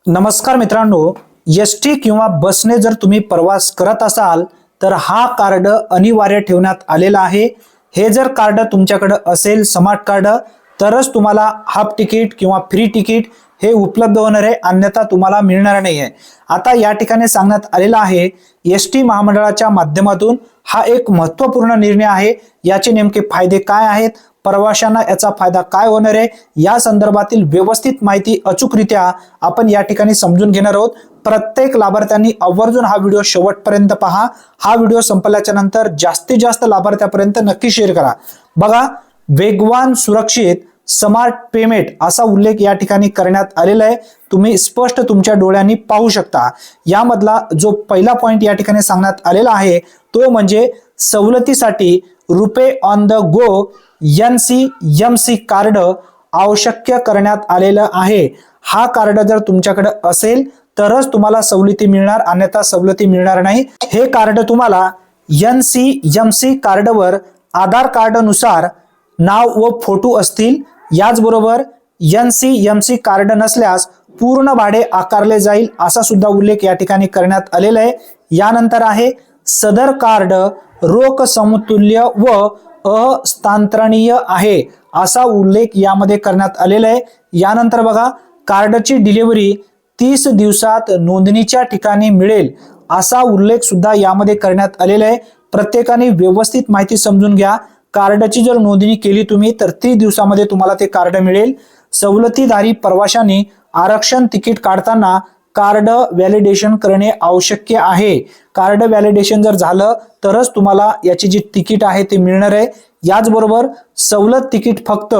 नमस्कार मित्रांनो, एसटी किंवा बसने जर तुम्ही प्रवास करत असाल तर हा कार्ड अनिवार्य ठेवण्यात आलेला आहे। हे जर कार्ड तुमच्याकडे असेल स्मार्ट कार्ड तरच तुम्हाला हाफ तिकीट किंवा फ्री तिकीट हे उपलब्ध होणार आहे, अन्यथा तुम्हाला मिळणार नाही आहे। आता या ठिकाणी सांगण्यात आलेला आहे एसटी महामंडळाच्या माध्यमातून हा एक महत्त्वपूर्ण निर्णय आहे। याचे नेमके फायदे काय आहेत, प्रवाशांना याचा फायदा काय होणार आहे, या संदर्भातील व्यवस्थित माहिती अचूकरित्या आपण या ठिकाणी समजून घेणार आहोत। प्रत्येक लाभार्थ्यांनी आवर्जून हा व्हिडिओ शेवटपर्यंत पहा। हा व्हिडिओ संपल्याच्या नंतर जास्तीत जास्त लाभार्थ्यापर्यंत नक्की शेअर करा। बघा, वेगवान सुरक्षित स्मार्ट पेमेंट असा उल्लेख या ठिकाणी करण्यात आलेला आहे। तुम्ही स्पष्ट तुमच्या डोळ्यांनी पाहू शकता। यामधला जो पहिला पॉइंट या ठिकाणी सांगण्यात आलेला आहे तो म्हणजे सवलतीसाठी RuPay on the go NCMC card आवश्यक करण्यात आलेलं आहे। हा कार्ड जर तुमच्याकडे असेल तरच तुम्हाला सवलती मिळणार, अन्यथा सवलती मिळणार नाही। हे कार्ड तुम्हाला NCMC कार्डवर आधार कार्ड नुसार नाव व फोटो असतील। याचबरोबर NCMC कार्ड नसल्यास पूर्ण भाडे आकारले जाईल असा सुद्धा उल्लेख या ठिकाणी करण्यात आलेला आहे। यानंतर आहे सदर कार्ड रोख समतुल्य व हस्तांतरणीय आहे असा उल्लेख यामध्ये करण्यात आलेला आहे। यानंतर बघा, कार्डची डिलिव्हरी 30 दिवसात नोंदणीच्या ठिकाणी मिळेल असा उल्लेख सुद्धा यामध्ये करण्यात आलेला आहे। प्रत्येकाने व्यवस्थित माहिती समजून घ्या। कार्डची जर नोंदणी केली तुम्ही तर 30 दिवसामध्ये तुम्हाला ते कार्ड मिळेल। सवलतीधारी प्रवाशांनी आरक्षण तिकीट काढताना कार्ड व्हॅलिडेशन करणे आवश्यक आहे। कार्ड व्हॅलिडेशन जर झालं तरच तुम्हाला याची जी तिकीट आहे ते मिळणार आहे। याचबरोबर सवलत तिकीट फक्त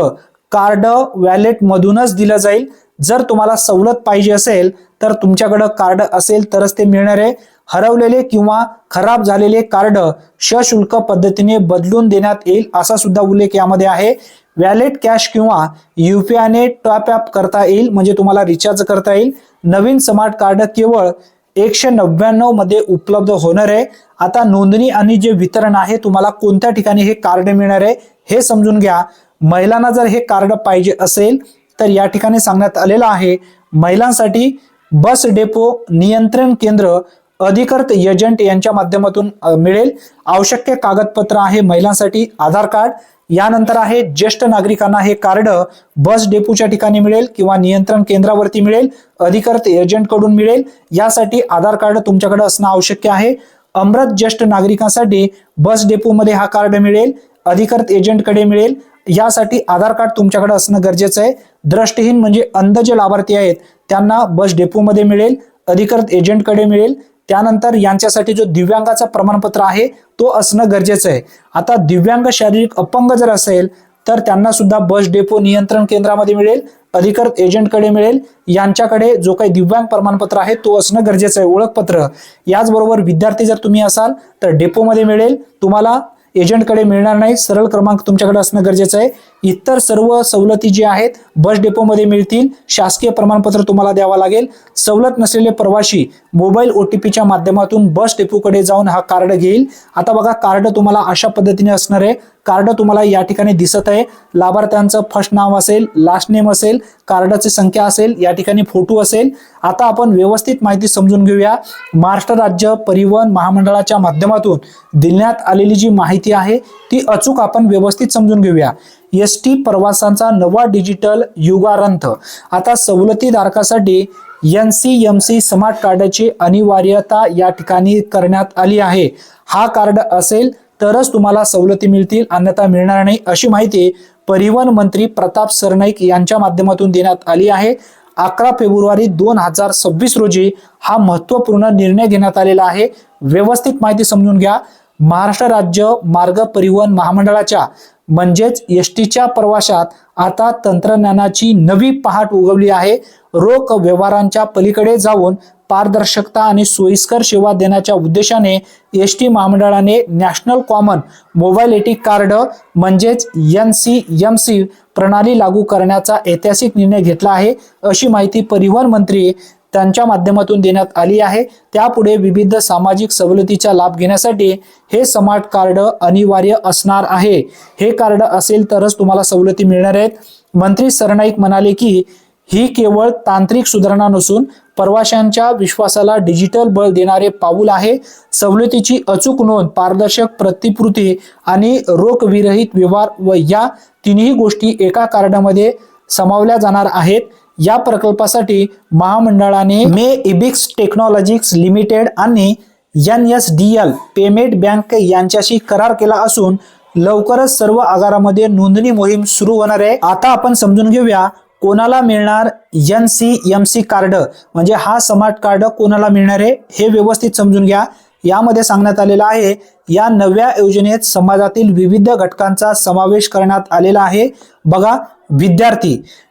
कार्ड वॅलेट मधूनच दिलं जाईल। जर तुम्हाला सवलत पाहिजे असेल तर तुमच्याकडे कार्ड असेल तरच ते मिळणार आहे। हरवलेले किंवा खराब झालेले कार्ड सशुल्क पद्धतीने बदलून देण्यात येईल असा सुद्धा उल्लेख यामध्ये आहे। वॅलेट कॅश किंवा UPI ने टॉप अप करता येईल, म्हणजे तुम्हाला रिचार्ज करता येईल। नवीन स्मार्ट कार्ड केवळ 199 मध्ये उपलब्ध होणार आहे। आता नोंदणी आणि जे वितरण आहे, तुम्हाला कोणत्या ठिकाणी हे कार्ड मिळणार आहे हे समजून घ्या। महिलांना जर हे कार्ड पाहिजे असेल तर या ठिकाणी सांगण्यात आलेलं आहे महिलांसाठी बस डेपो, नियंत्रण केंद्र, अधिकृत एजंट यांच्या माध्यमातून मिळेल। आवश्यक कागदपत्र आहे महिलांसाठी आधार कार्ड। यानंतर आहे ज्येष्ठ नागरिकांना हे कार्ड बस डेपोच्या ठिकाणी मिळेल किंवा नियंत्रण केंद्रावरती मिळेल, अधिकृत एजंट कडून मिळेल। यासाठी आधार कार्ड तुमच्याकडे असणं आवश्यक आहे। अमृत ज्येष्ठ नागरिकांसाठी बस डेपो मध्ये हा कार्ड मिळेल, अधिकृत एजंट कडे मिळेल। यासाठी आधार कार्ड तुमच्याकडे असणं गरजेचं आहे। दृष्टिहीन म्हणजे अंध जे लाभार्थी आहेत त्यांना बस डेपो मध्ये मिळेल, अधिकृत एजंट कडे मिळेल। त्यानंतर यांच्यासाठी जो दिव्यांगाचा प्रमाणपत्र आहे तो असणं गरजेचं आहे। आता दिव्यांग शारीरिक अपंग जर असेल तर त्यांना सुद्धा बस डेपो नियंत्रण केंद्रामध्ये मिळेल, अधिकृत एजंट कडे मिळेल। यांच्याकडे जो काही दिव्यांग प्रमाणपत्र आहे तो असणं गरजेचं आहे, ओळखपत्र। याचबरोबर विद्यार्थी जर तुम्ही असाल तर डेपो मध्ये मिळेल, तुम्हाला एजंट कडे मिळणार नाही। सरळ क्रमांक तुमच्याकडे असणं गरजेचं आहे। इतर सर्व सवलती जी आहेत बस डेपो मध्ये मिळतील। शासकीय प्रमाणपत्र तुम्हाला द्यावा लागेल। सवलत नसलेले प्रवासी मोबाईल OTP च्या माध्यमातून बस डेपो कडे जाऊन हा कार्ड घेईल। आता बघा, कार्ड तुम्हाला अशा पद्धतीने असणार आहे। कार्ड तुम्हाला या ठिकाणी दिसत आहे। लाभार्थ्यांचं फर्स्ट नाव असेल, लास्ट नेम असेल, कार्डाची संख्या असेल, या ठिकाणी फोटो असेल। आता आपण व्यवस्थित माहिती समजून घेऊया। महाराष्ट्र राज्य परिवहन महामंडळाच्या माध्यमातून देण्यात आलेली जी माहिती आहे ती अचूक आपण व्यवस्थित समजून घेऊया। एसटी प्रवासांचा नवा डिजिटल युगारंभ। आता सवलतीधारकासाठी NCMC स्मार्ट कार्डची अनिवार्यता या ठिकाणी करण्यात आली आहे। हा कार्ड असेल तरच तुम्हाला सवलती मिळतील, अन्यथा मिळणार नाही, अशी माहिती परिवहन मंत्री प्रताप सरनाईक यांच्या माध्यमातून देण्यात आली आहे। 11 फेब्रुवारी 2026 रोजी हा महत्त्वपूर्ण निर्णय घेण्यात आलेला आहे। व्यवस्थित माहिती समजून घ्या। महाराष्ट्र राज्य मार्ग परिवहन महामंडळाच्या म्हणजेच एसटीच्या प्रवासात आता तंत्रज्ञानाची नवी पहाट उगवली आहे। रोख व्यवहारांच्या पलीकडे जाऊन पारदर्शकता आणि सोयीस्कर सेवा देण्याच्या उद्देशाने एसटी महामंडळाने नॅशनल कॉमन मोबाइलिटी कार्ड म्हणजेच NCMC प्रणाली लागू करण्याचा ऐतिहासिक निर्णय घेतला आहे, अशी माहिती परिवहन मंत्री त्यांच्या माध्यमातून देण्यात आली आहे। त्यापुढे विविध सामाजिक सवलतीचा लाभ घेण्यासाठी हे स्मार्ट कार्ड अनिवार्य असणार आहे। हे कार्ड असेल तरच तुम्हाला सवलती मिळणार आहेत। मंत्री सरनाईक म्हणाले की ही केवळ तांत्रिक सुधारणा नसून प्रवाशांच्या विश्वासाला डिजिटल बळ देणारे पाऊल आहे। सवलतीची अचूक नोंद, पारदर्शक प्रतिपूर्ती आणि रोख विरहित व्यवहार व या तिन्ही गोष्टी एका कार्डामध्ये समावल्या जाणार आहेत। या प्रकल्पासाठी महामंडळाने इबिक्स टेक्नॉलॉजिक्स लिमिटेड आणि NSDL पेमेंट बँक यांच्याशी करार केला असून लवकरच सर्व आगारामध्ये नोंदणी मोहीम सुरू होणार आहे। आता आपण समजून घेऊया कोणाला मिळणार NCMC कार्ड, म्हणजे हा स्मार्ट कार्ड कोणाला मिळणार आहे हे व्यवस्थित समजून घ्या। यामध्ये सांगण्यात आलेलं आहे या नव्या योजनेत समाजातील विविध घटकांचा समावेश करण्यात आलेला आहे। बघा,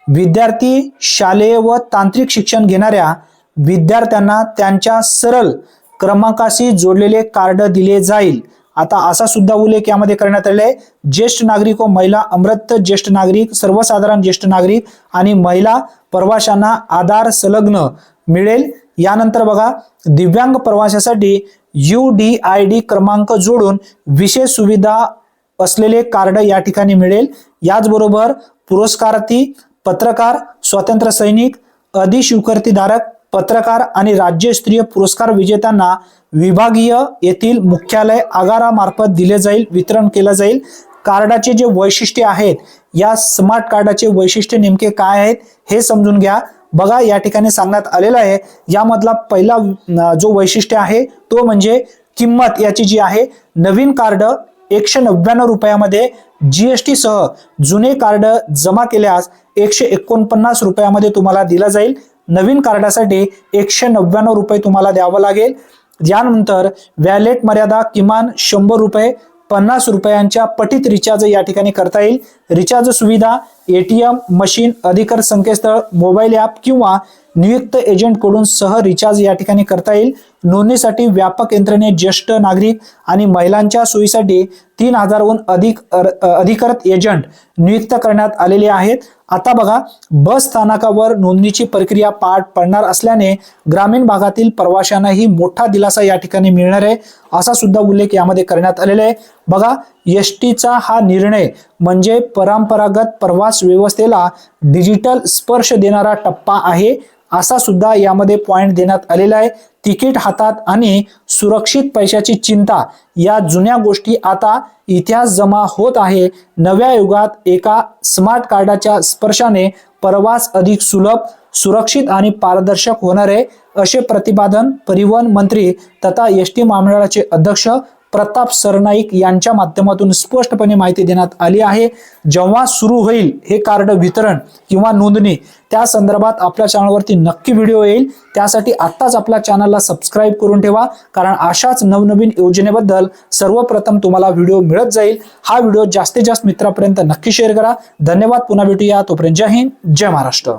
विद्यार्थी शालेय व तांत्रिक शिक्षण घेणाऱ्या विद्यार्थ्यांना त्यांच्या सरळ क्रमांकाशी जोडलेले कार्ड दिले जाईल। आता असा सुद्धा उल्लेख यामध्ये करण्यात आलेला आहे, ज्येष्ठ नागरिक व महिला, अमृत ज्येष्ठ नागरिक, सर्वसाधारण ज्येष्ठ नागरिक आणि महिला प्रवाशांना आधार संलग्न मिळेल। यानंतर बघा, दिव्यांग प्रवाशासाठी UDID क्रमांक जोडून विशेष सुविधा असलेले कार्ड या ठिकाणी मिळेल। याचबरोबर पुरस्कारार्थी, पत्रकार, स्वातंत्र्य सैनिक, अधिस्वीकृतीधारक पत्रकार आणि राज्यस्तरीय पुरस्कार विजेत्यांना विभागीय येथील मुख्यालय आगारामार्फत दिले जाईल, वितरण केलं जाईल। कार्डाचे जे वैशिष्ट्य आहेत, या स्मार्ट कार्डाचे वैशिष्ट्य नेमके काय आहेत हे समजून घ्या। बघा, या ठिकाणी सांगण्यात आलेलं आहे यामधला पहिला जो वैशिष्ट्य आहे तो म्हणजे किंमत याची जी आहे, नवीन कार्ड 199 रुपयामध्ये GST सह जुने कार्ड जमा केल्यास 149 रुपयामध्ये तुम्हाला दिला जाईल। नवीन कार्डासाठी 199 रुपये तुम्हाला द्यावं लागेल। यानंतर वॅलेट मर्यादा किमान 100 रुपये, 50 रुपयांच्या पटीत रिचार्ज या ठिकाणी करता येईल। रिचार्ज सुविधा ATM मशीन, अधिकृत संकेतस्थळ, मोबाईल ॲप किंवा नियुक्त एजंट कडून सह रिचार्ज या ठिकाणी करता येईल। नोंदणीसाठी व्यापक यंत्रणेत ज्येष्ठ नागरिक आणि महिलांच्या सोयीसाठी 3000हून अधिकृत एजंट नियुक्त करण्यात आलेले आहेत। आता बघा, बस स्थानकावर नोंदणीची प्रक्रिया पार पडणार असल्याने ग्रामीण भागातील प्रवाशांनाही मोठा दिलासा या ठिकाणी मिळणार आहे, असा सुद्धा उल्लेख यामध्ये करण्यात आलेला आहे। बघा, STचा हा निर्णय म्हणजे परंपरागत प्रवास व्यवस्थेला डिजिटल स्पर्श देणारा टप्पा आहे, असा सुद्धा यामध्ये पॉइंट देण्यात आलेला आहे। तिकीट हातात आणि सुरक्षित पैशाची चिंता या जुन्या गोष्टी आता इतिहास जमा होत आहे। नव्या युगात एका स्मार्ट कार्डाच्या स्पर्शाने प्रवास अधिक सुलभ, सुरक्षित आणि पारदर्शक होणार आहे, असे प्रतिपादन परिवहन मंत्री तथा ST महामंडळाचे अध्यक्ष प्रताप सरनाईक यांच्या माध्यमातून स्पष्टपणे माहिती देण्यात आली आहे। जेव्हा सुरू होईल हे कार्ड वितरण किंवा नोंदणी, त्या संदर्भात आपल्या चॅनलवरती नक्की व्हिडिओ येईल। त्यासाठी आत्ताच आपल्या चॅनलला सबस्क्राईब करून ठेवा, कारण अशाच नवनवीन योजनेबद्दल सर्वप्रथम तुम्हाला व्हिडिओ मिळत जाईल। हा व्हिडिओ जास्तीत जास्त मित्रांपर्यंत नक्की शेअर करा। धन्यवाद, पुन्हा भेटूया, तोपर्यंत जय हिंद, जय महाराष्ट्र।